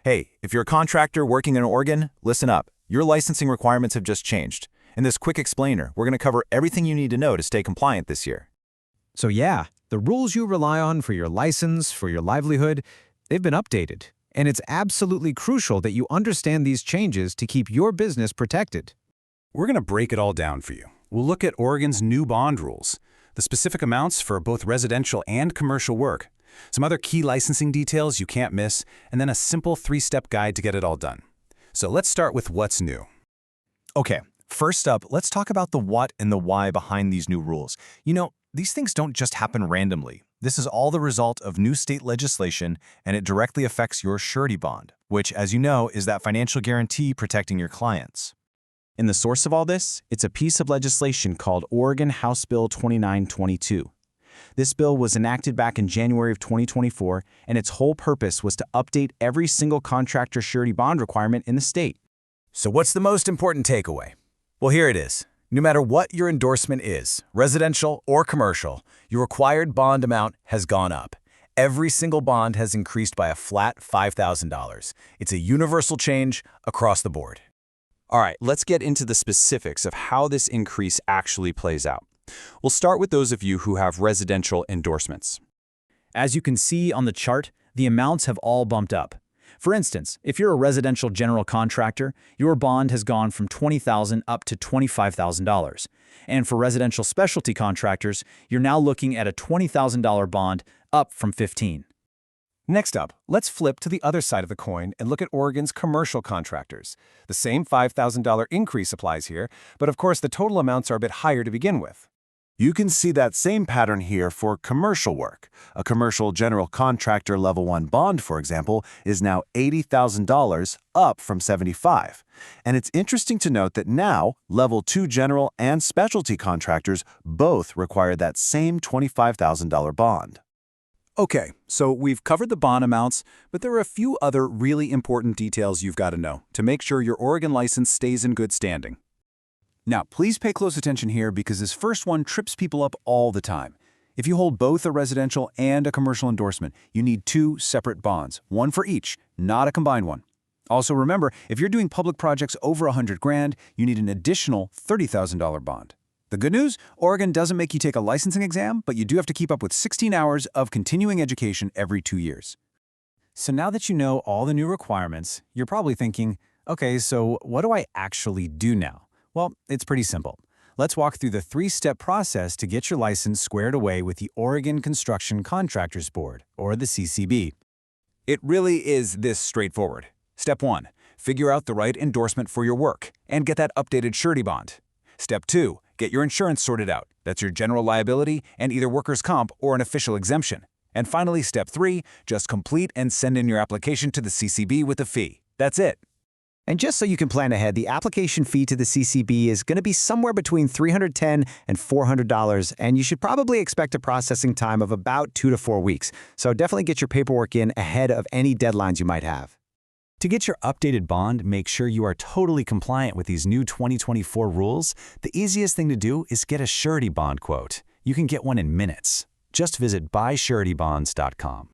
Hey, if you're a contractor working in Oregon, listen up. Your licensing requirements have just changed. In this quick explainer, we're going to cover everything you need to know to stay compliant this year. So yeah, the rules you rely on for your license, for your livelihood, they've been updated. And it's absolutely crucial that you understand these changes to keep your business protected. We're going to break it all down for you. We'll look at Oregon's new bond rules, the specific amounts for both residential and commercial work, some other key licensing details you can't miss, and then a simple 3-step guide to get it all done. So let's start with what's new. Okay, first up, let's talk about the what and the why behind these new rules. You know, these things don't just happen randomly. This is all the result of new state legislation, and it directly affects your surety bond, which, as you know, is that financial guarantee protecting your clients. And the source of all this, it's a piece of legislation called Oregon House Bill 2922. This bill was enacted back in January of 2024, and its whole purpose was to update every single contractor surety bond requirement in the state. So what's the most important takeaway? Well, here it is. No matter what your endorsement is, residential or commercial, your required bond amount has gone up. Every single bond has increased by a flat $5,000. It's a universal change across the board. All right, let's get into the specifics of how this increase actually plays out. We'll start with those of you who have residential endorsements. As you can see on the chart, the amounts have all bumped up. For instance, if you're a residential general contractor, your bond has gone from $20,000 up to $25,000. And for residential specialty contractors, you're now looking at a $20,000 bond up from $15,000. Next up, let's flip to the other side of the coin and look at Oregon's commercial contractors. The same $5,000 increase applies here, but of course the total amounts are a bit higher to begin with. You can see that same pattern here for commercial work. A commercial general contractor level 1 bond, for example, is now $80,000, up from $75,000. And it's interesting to note that now, level 2 general and specialty contractors both require that same $25,000 bond. Okay, so we've covered the bond amounts, but there are a few other really important details you've got to know to make sure your Oregon license stays in good standing. Now, please pay close attention here because this first one trips people up all the time. If you hold both a residential and a commercial endorsement, you need 2 separate bonds, one for each, not a combined one. Also remember, if you're doing public projects over $100,000, you need an additional $30,000 bond. The good news, Oregon doesn't make you take a licensing exam, but you do have to keep up with 16 hours of continuing education every 2 years. So now that you know all the new requirements, you're probably thinking, okay, so what do I actually do now? Well, it's pretty simple. Let's walk through the 3-step process to get your license squared away with the Oregon Construction Contractors Board, or the CCB. It really is this straightforward. Step 1, figure out the right endorsement for your work and get that updated surety bond. Step 2, get your insurance sorted out. That's your general liability and either workers' comp or an official exemption. And finally, Step 3, just complete and send in your application to the CCB with a fee. That's it. And just so you can plan ahead, the application fee to the CCB is going to be somewhere between $310 and $400, and you should probably expect a processing time of about 2 to 4 weeks. So definitely get your paperwork in ahead of any deadlines you might have. To get your updated bond, make sure you are totally compliant with these new 2024 rules. The easiest thing to do is get a surety bond quote. You can get one in minutes. Just visit buysuretybonds.com.